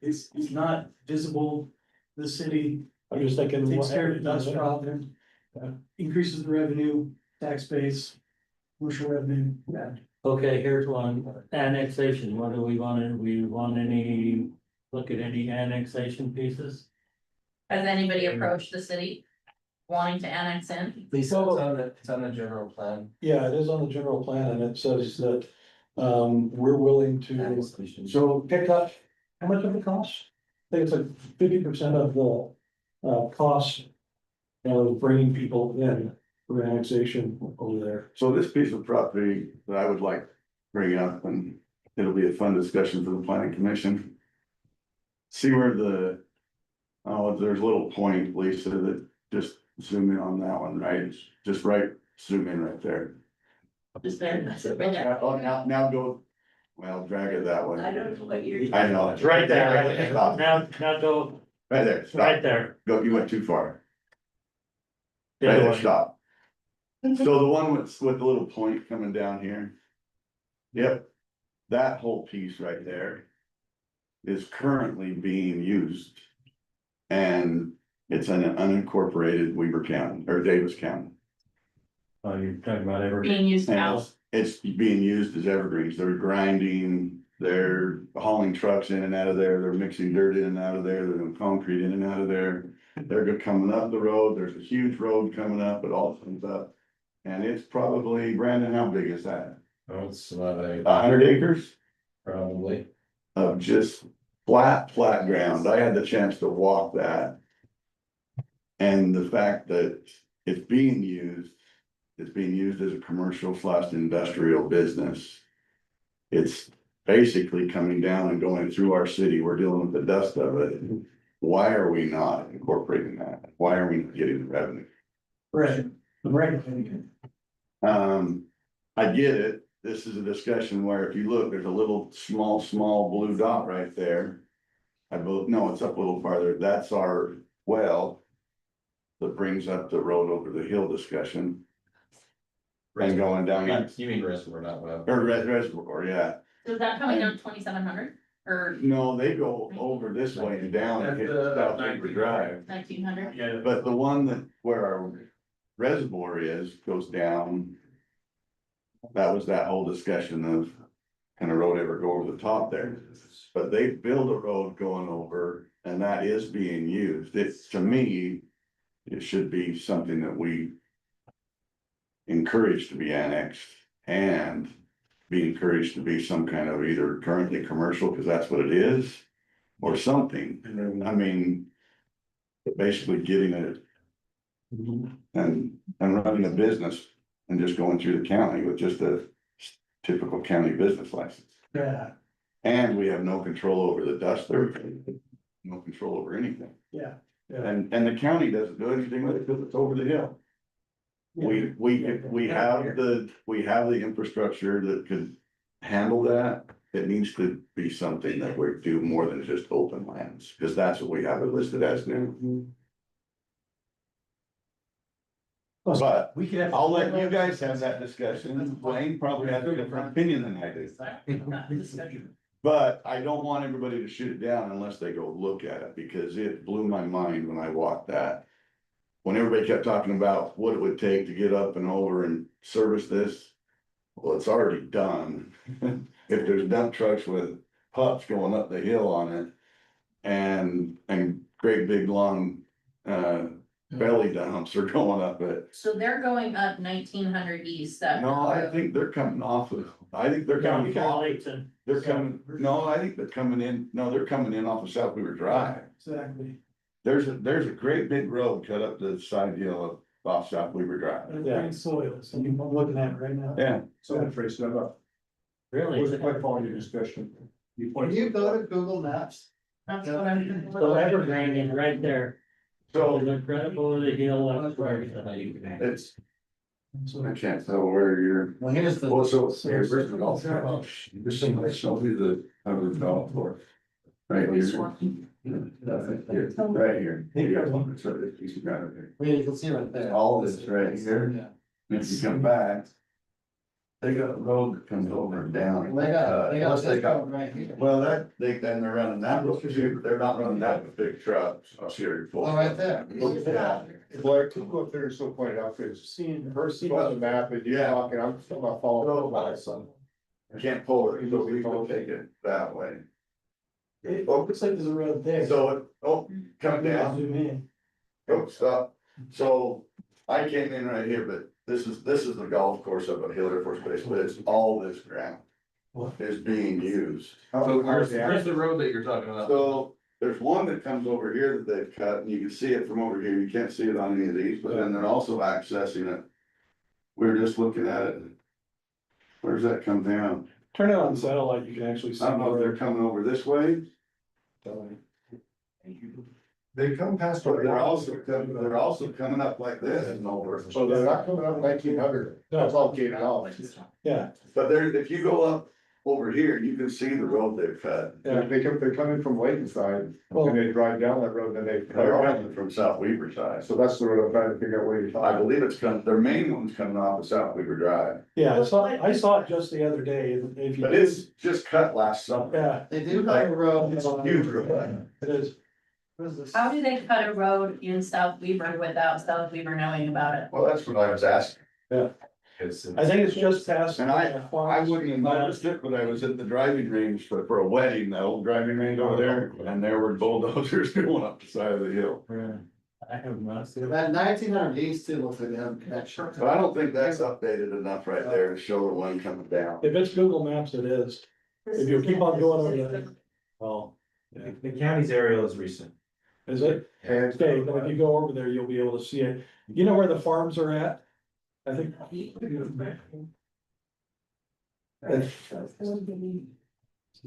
it's not visible, the city I'm just thinking. takes care of the dust problem. Increases the revenue, tax base, commercial revenue. Okay, here's one, annexation, what do we want any, look at any annexation pieces? has anybody approached the city wanting to annex in? Lisa, it's on the general plan. Yeah, it is on the general plan and it says that, we're willing to, Annexation. so pick up, how much of it costs? I think it's like 50% of the, cost of bringing people in for annexation over there. So this piece of property that I would like to bring up, and it'll be a fun discussion for the planning commission. See where there's a little point, Lisa, that just zoom in on that one, right? Just zoom in right there. Just there, that's it, right there. Oh, now go, well, drag it that way. I don't know what you're. I know. It's right there, Stop. now go Right there, stop. right there. Go, you went too far. Right there, stop. So the one with the little point coming down here. Yep, that whole piece right there. Is currently being used. And it's an unincorporated Weber County or Davis County. Oh, you're talking about every. Being used And out. it's being used as evergreens. They're grinding, they're hauling trucks in and out of there, they're mixing dirt in and out of there, they're doing concrete in and out of there. They're coming up the road, there's a huge road coming up, it all comes up. And it's probably, Brandon, how big is that? Oh, it's about 100 acres probably. of just flat ground. I had the chance to walk that. And the fact that it's being used as a commercial / industrial business. It's basically coming down and going through our city. We're dealing with the dust of it. Why are we not incorporating that? Why are we not getting the revenue? Right. I get it. This is a discussion where if you look, there's a little small blue dot right there. No, it's up a little farther. That's our well. That brings up the road over the hill discussion. And going down. You mean reservoir, not well. Or reservoir, yeah. So is that coming down 2,700 or No, they go over this way and down and hit South Weaver Drive. 1,900? But the one that where our reservoir is goes down. That was that whole discussion of can a road ever go over the top there? But they build a road going over and that is being used. It's to me, it should be something that we encourage to be annexed and be encouraged to be some kind of either currently commercial, because that's what it is, or something. I mean, basically getting it and running a business and just going through the county with just a typical county business license. Yeah, And we have no control over the dust or no control over anything. yeah. And the county doesn't do anything with it because it's over the hill. We have the infrastructure that could handle that. It needs to be something that we do more than just open lands, because that's what we have it listed as now. But We could have. I'll let you guys have that discussion. Wayne probably has a different opinion than I do. But I don't want everybody to shoot it down unless they go look at it, because it blew my mind when I walked that. When everybody kept talking about what it would take to get up and over and service this, well, it's already done. If there's dump trucks with pups going up the hill on it and great big long, belly dumps are going up it. So they're going up 1,900 east, that. No, I think they're coming off of, I think they're coming, they're coming, no, I think they're coming in, no, they're coming in off of South Weaver Drive. Exactly. There's a great big road cut up the side hill of off South Weaver Drive. Green soils, and I'm looking at it right now. Yeah. Someone phrased that up. Really? Was quite following your discussion. When you go to Google Maps, That's what I'm. So evergreen is right there. So They're right up over the hill. That's where it's, I can't tell where you're. well, here's the. Well, so here's the golf course. There's somebody show me the, other golf course. Right here. Right here. Here you go. So it's got it there. Well, you can see right there. All this right here. And if you come back. They got a road that comes over and down. They got Unless this road right here. Well, that, then they're running that road too, they're not running that with big trucks. I'll show you. Oh, right there. Yeah. Well, I could go up there and still point it out, because Seeing. first see on the map and you're Yeah. talking, I'm still not following. I can't pull it, so we can take it that way. It looks like there's a road there. So, come down. Zoom in. Oh, stop. So I came in right here, but this is the golf course up at Hill Air Force Base, but it's all this ground. What? Is being used. So where's the road that you're talking about? So there's one that comes over here that they've cut and you can see it from over here. You can't see it on any of these, but then they're also accessing it. We were just looking at it. Where's that come down? Turn it on satellite, you can actually see. I don't know if they're coming over this way. They come past. But they're also coming up like this and over. So they're not coming up 1,900, that's all gated off. Yeah, But there, if you go up over here, you can see the road they've cut. Yeah. They're coming from Lakeside, Well, and they drive down that road, and then they cut They're around. coming from South Weaver side. So that's the road I'm trying to figure out where you're I talking. believe it's coming, their main one's coming off of South Weaver Drive, yeah, I saw it just the other day, and if you. but it's just cut last summer. Yeah, They do have a road. It's a huge road. it is. How do they cut a road in South Weaver without South Weaver knowing about it? Well, that's what I was asking. I think it's just past. And I wouldn't have noticed it, but I was at the driving range for a wedding, the old driving range over there, and there were bulldozers going up the side of the hill. I have not seen. That 1900 east still looks like they have a connection. But I don't think that's updated enough right there to show the one coming down. If it's Google Maps, it is. If you keep on going over there. Oh, The county's aerial is recent. Is it? And Okay, but if you go over there, you'll be able to see it. You know where the farms are at? I think.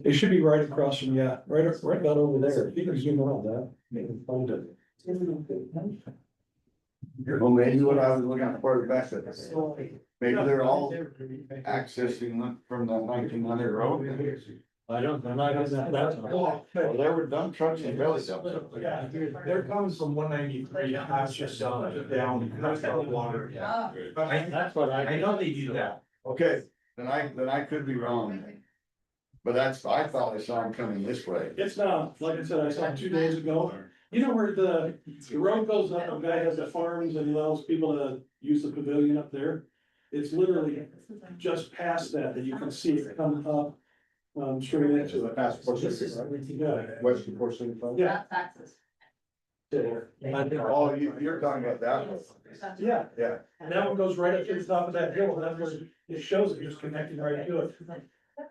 It should be right across from, yeah, right about over there. If you can zoom in on that, you can find it. Well, maybe what I was looking at further back at, maybe they're all accessing from the 1900 road. I'm not gonna, that's. Well, there were dump trucks and belly dump trucks. Yeah, they're coming from 193, that's just down, that's the water. That's what I know they do that. Okay, then I could be wrong. But I thought I saw them coming this way. It's not, like I said, I saw it 2 days ago. You know where the road goes up, a guy has the farms and he allows people to use the pavilion up there? It's literally just past that you can see it come up. Straight into it. Past Port City, Yeah. west of Port City. Yeah. Taxes. Oh, you're talking about that one. Yeah, Yeah. and that one goes right up to the top of that hill, and that's where it shows it, just connected right to it.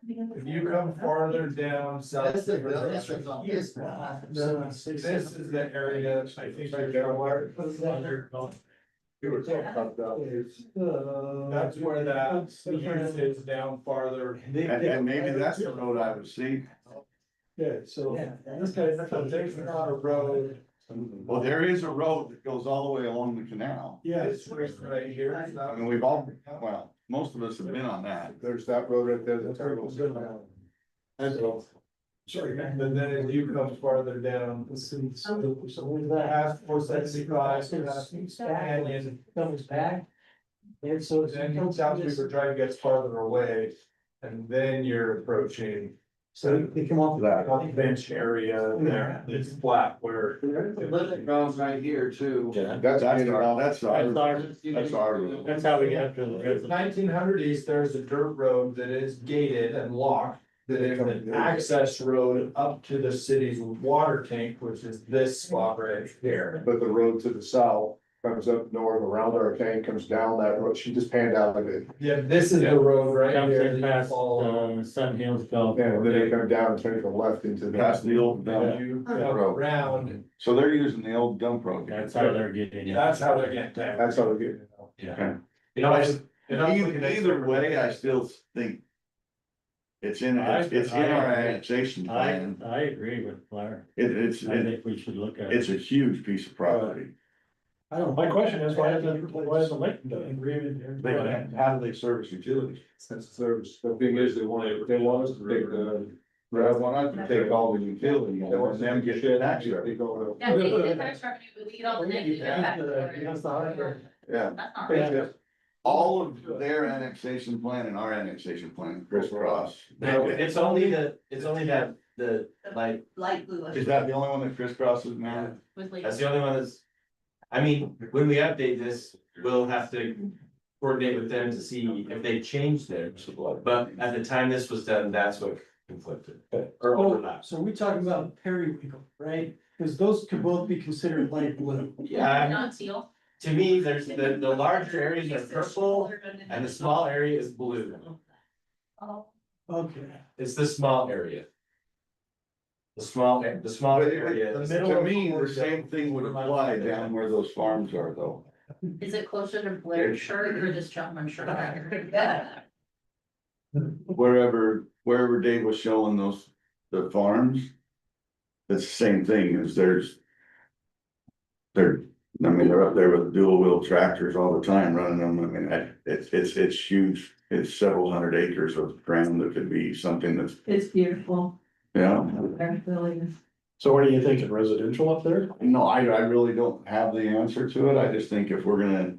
If you come farther down south. That's the bill, that's what's on this. This is the area, I think right there, where. We were talking about that. That's where that is down farther. And maybe that's the road I would see. Yeah, so this guy, There's not a road. Well, there is a road that goes all the way along the canal. yeah, This was right here. I mean, we've all, well, most of us have been on that. There's that road right there, the turtles. Sorry, but then as you come farther down, the city, so past 475, Canyon comes back. And so then South Weaver Drive gets farther away, and then you're approaching. So they come off that bench area there, it's flat where. The living grounds right here too. That's That's our. our That's our road. That's how we get to the If resident. 1900 east, there's a dirt road that is gated and locked. That is an access road up to the city's water tank, which is this spot right here. But the road to the south comes up north around our tank, comes down that road. She just panned out a bit. Yeah, this is the road right Comes here. in that you past, follow. Sun Hills Golf. And then they come down and turn to the left into the. Past the old You dump go road. around, So they're using the old dump road. That's how they're getting it. that's how they're getting down. That's how they get it. Okay. You know, I just. Either way, I still think. It's in our annexation plan. I agree with Blair. It's I think we should look at it. it's a huge piece of property. I don't know, my question is, why isn't Lake done it? How do they service utilities? That's the service. The thing is, they want us to take the. They want us to take all the utilities and them get tax They revenue. go. Yeah, we get the tax revenue, but we get all the negative impact. Yeah. That's not right. All of their annexation plan and our annexation plan crisscross. No, it's only that, like, Light blue. Is that the only one that crisscrosses now? With like. that's the only one that's. I mean, when we update this, we'll have to coordinate with them to see if they changed theirs. But at the time this was done, that's what conflicted. Or Oh, overlapped. so we're talking about periwinkle, right? Because those could both be considered light blue. Yeah, Not teal. to me, there's the larger areas are purple and the small area is blue. Oh. Okay. It's the small area. The small area. The is- middle- To me, the same thing would apply down where those farms are though. Is it closer to Blair's shirt or this gentleman's shirt? Wherever Dave was showing the farms. It's the same thing as they're, I mean, they're up there with dual wheel tractors all the time running them. I mean, it's huge it's several hundred acres of ground that could be something that's, It's beautiful. yeah. There really is. So what are you thinking, residential up there? No, I really don't have the answer to it. I just think if we're gonna,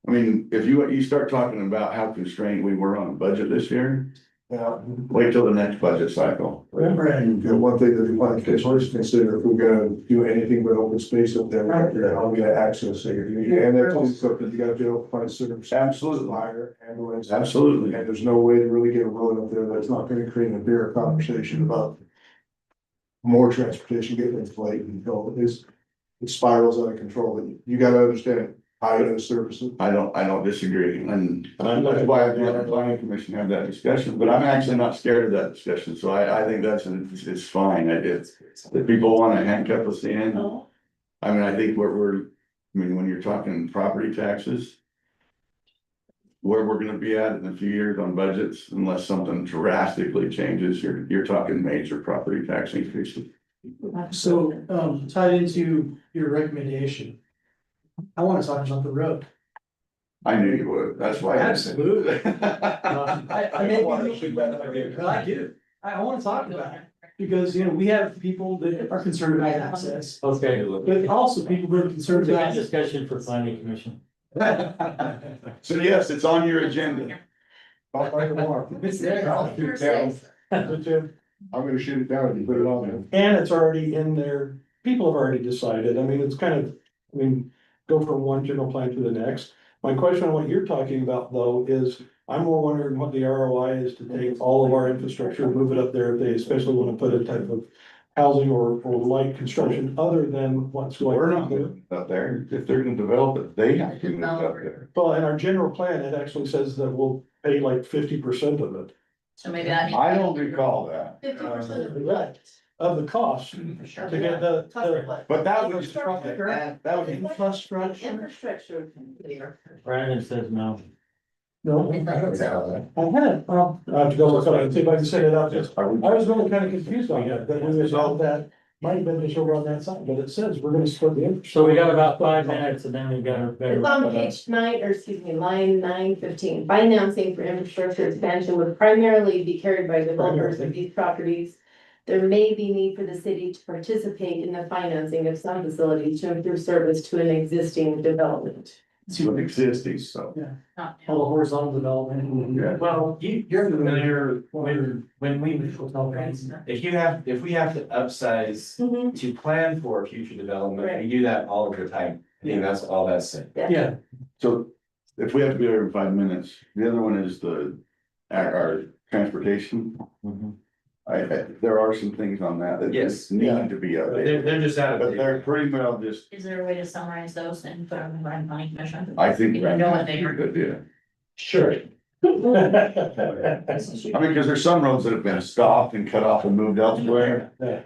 I mean, if you start talking about how constrained we were on budget this year, Yeah. wait till the next budget cycle. And one thing that we want to consider, if we're gonna do anything but open space up there, how are we gonna access it? And that's something you gotta be able to find service. Absolutely. Fire, ambulance. Absolutely. And there's no way to really get a road up there that's not gonna create a bigger conversation about more transportation getting inflated until it spirals out of control. You gotta understand, highway services. I don't disagree, and that's why I'd let our planning commission have that discussion, but I'm actually not scared of that discussion, so I think it's fine, if people wanna handcuff us in. I mean, I think I mean, when you're talking property taxes. Where we're gonna be at in a few years on budgets, unless something drastically changes, you're talking major property tax increases. So, tied into your recommendation. I wanna talk about the road. I knew you would, that's why. Absolutely. I do. I wanna talk about it, because, you know, we have people that are concerned about access, Okay, but also people that are concerned it's a good about. discussion for planning commission. So yes, it's on your agenda. I'll find tomorrow. It's there. I'll shoot it down. I'm gonna shoot it down if you put it on there. And it's already in there, people have already decided, I mean, it's kind of, I mean, go from one general plan to the next. My question on what you're talking about though is, I'm more wondering what the ROI is to take all of our infrastructure and move it up there, if they especially wanna put a type of housing or light construction other than what's going. We're not moving up there, if they're gonna develop it, they have to move up there. Well, in our general plan, it actually says that we'll pay like 50% of it, So maybe that. I don't recall that, 50% of the what? of the cost to get the. but that was, that was Infrastructure. Infrastructure. Brandon says no. No, I had, I have to go look up and see if I can set it up. I was really kind of confused on that we resolved that, might have been just over on that side, but it says we're gonna split the infrastructure. So we got about 5 minutes and then we got a better. It's on page 9, or excuse me, line 915. Financing for infrastructure expansion would primarily be carried by developers of these properties. There may be need for the city to participate in the financing of some facilities to improve service to an existing development. existing, so. All the horizontal development. Yeah. Well, you're familiar when we, if we have to upsize to plan for future development, we do that all of the time. I think that's all that's it. Yeah, So if we have to be there in 5 minutes, the other one is our transportation. There are some things on that that Yes. just need to be updated, They're just out of. but they're pretty well just, Is there a way to summarize those and put them in the planning commission? I think. You know what they were- Good, yeah. Sure. I mean, cause there's some roads that have been stopped and cut off and moved elsewhere. Yeah.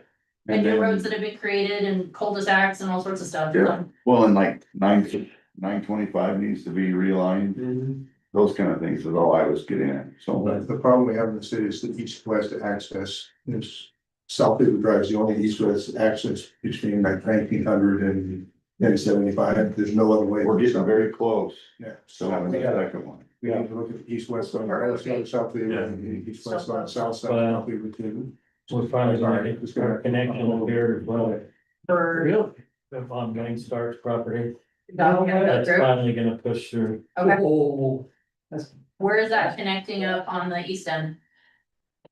And new then- roads that have been created and cul-de-sacs and all sorts of stuff. Yeah. Well, and like 925 needs to be realigned, those kind of things is all I was getting at, so. The problem we have in the city is the east-west access is South River Drive is the only east-west access between like 1900 and 75. There's no other way. We're getting very close, Yeah. so having the second one. We need to look at the east-west on the west side, South River, and the east-west on the south side. Well, South River too. We're finally gonna get our connection over here as well. For. If on Gang Star's property, Gonna go that's through. finally gonna push through. Okay, Oh, that's, where is that connecting up on the east end?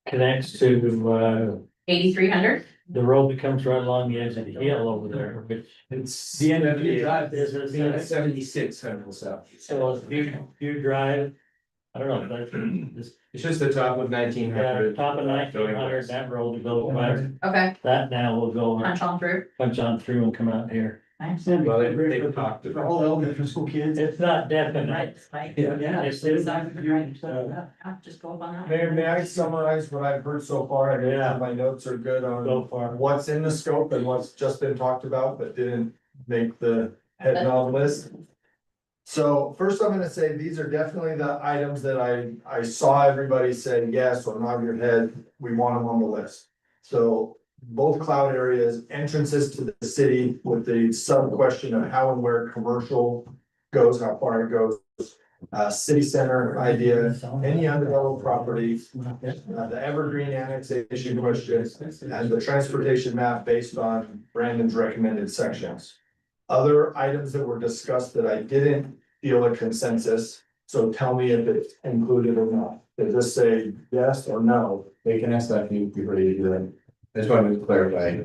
Connects to, 8,300? the road that comes right along the edge of the hill over there, which. It's. The end of the drive is. 76 Central South. So if you drive, I don't know, that's, It's just the top of 1900. top of 1900, that road to go west, Okay, that now will go, punch on through. punch on through and come out here. Nice. Well, they've talked for about. all elementary school kids. It's not definite. Right, like. Yeah. It's, Just go up on that. May I summarize what I've heard so far? I Yeah. My notes are good on so far. what's in the scope and what's just been talked about, but didn't make the head nod list. So first, I'm gonna say these are definitely the items that I saw everybody say yes or nod your head, we want them on the list. So both cloud areas, entrances to the city with the sub question of how and where commercial goes, how far it goes. city center idea, any undeveloped properties, the Evergreen annexation question, and the transportation map based on Brandon's recommended sections. Other items that were discussed that I didn't feel a consensus, so tell me if it's included or not. Does this say yes or no? They can ask that before you do that. I just wanted to clarify,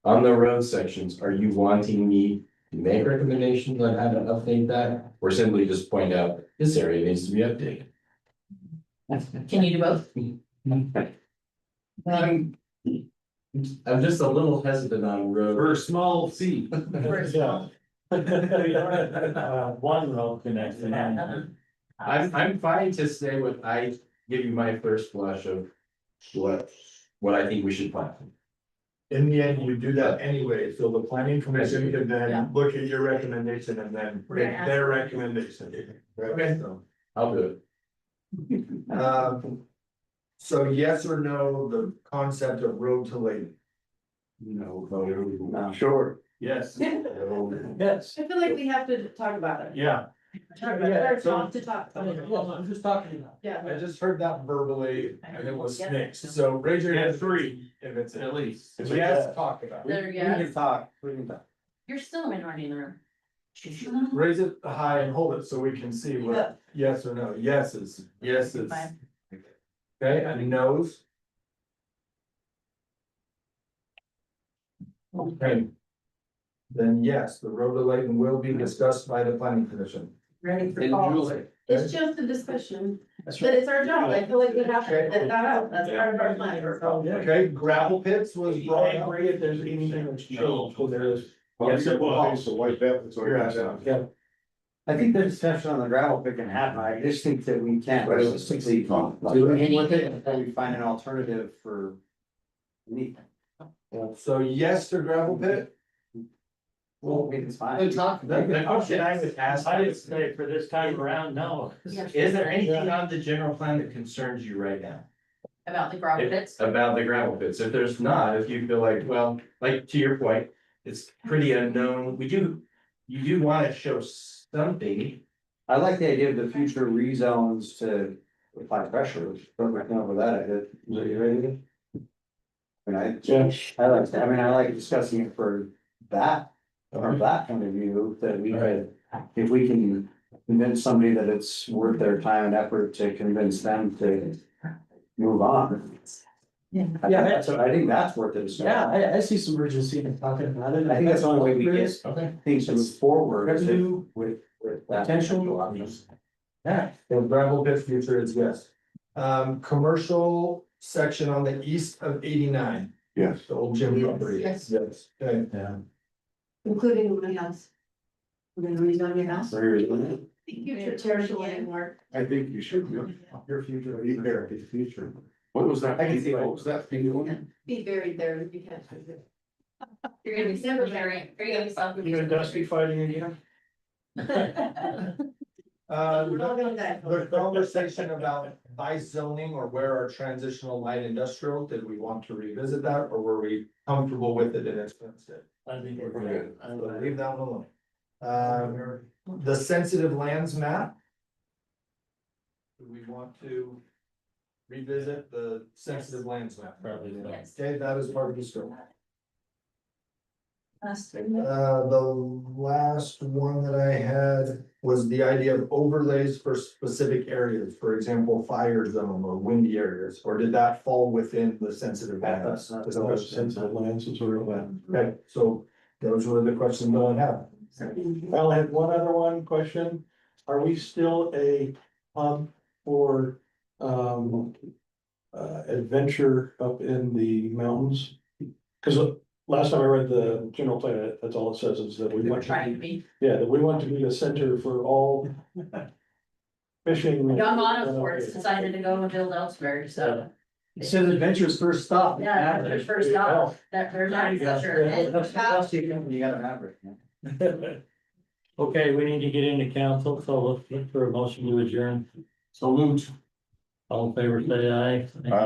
on the road sections, are you wanting me to make recommendations on how to update that? Or simply just point out, this area needs to be updated? Can you do both? I'm just a little hesitant on road. For a small fee. One road connection. I'm fine to say what I give you my first blush of what I think we should plan. In the end, you do that anyway, so the planning commission can then look at your recommendation and then make their recommendation. Okay. So, I'll do it. So yes or no, the concept of road to lake? No, sure. Yes. Yes. I feel like we have to talk about it. Yeah, Talk about it, or talk to talk about it. I'm just talking about. Yeah. I just heard that verbally and it was mixed, so raise your hand. three. If it's At least. if yes, talk about it. There, yeah, talk. you're still a minority in the room. Raise it high and hold it so we can see what yes or no. Yes is. Fine. Okay, and no's? Okay. Then yes, the road to Layton will be discussed by the planning commission. Ready for In calls. July. It's just a discussion, That's but right. it's our job, I feel like we have to let that out, that's part of our plan. Okay, gravel pits was brought up. Angry if there's anything that's changed, well, there is. Yes, it was. So wipe that, that's all you got down. Yeah. I think the discussion on the gravel pit can happen, I just think that we can't realistically do anything with it until we find an alternative for. anything. So yes to gravel pit? Well, it's fine. The question I would ask. I would say for this time around, no. Is there anything on the general plan that concerns you right now? About the gravel pits. About the gravel pits? If there's not, if you feel like, well, like to your point, it's pretty unknown, you do wanna show something. I like the idea of the future rezones to apply pressure, but we're coming up with that, is you ready? And I like, I like discussing it for that, from that point of view, that we could, if we can convince somebody that it's worth their time and effort to convince them to move on. I think that's worth it. Yeah, I see some urgency in talking about it. I think that's the only way we get Okay. things to move forward Revenue, with that. potential. Yeah. The gravel pit future is yes. Commercial section on the east of 89, Yes. the old gym property. Yes. Yes, okay. Yeah. Including my house. We're gonna rezone your house. Future territory anymore. I think you should, Your future. be there, the future. What was that? I can see What was that thing doing? Be buried there if you can't. You're gonna be super very, you're gonna be self. You and Dusty fighting again? We're all gonna die. The conversation about by zoning or where our transitional light industrial, did we want to revisit that or were we comfortable with it in its instead? I think we're good. So leave that one alone. The sensitive lands map. Do we want to revisit the sensitive lands map? Probably not. Yes. Okay, that is part of the scope. Last three. The last one that I had was the idea of overlays for specific areas, for example, fire zone or windy areas, or did that fall within the sensitive lands? That's not sensitive lands, it's sort of that. Okay, so those were the questions that I have. I'll have one other one question. Are we still a hub for adventure up in the mountains? Cause last time I read the general plan, that's all it says is that we We're want trying to to be, be. yeah, that we want to be a center for all fishing. Young Auto Sports decided to go and build elsewhere, so. It says adventure's first stop. Yeah, their first stop, that there's not sure. You got an average. Okay, we need to get into council, so let's look for a motion to adjourn. So moved. All in favor, say aye.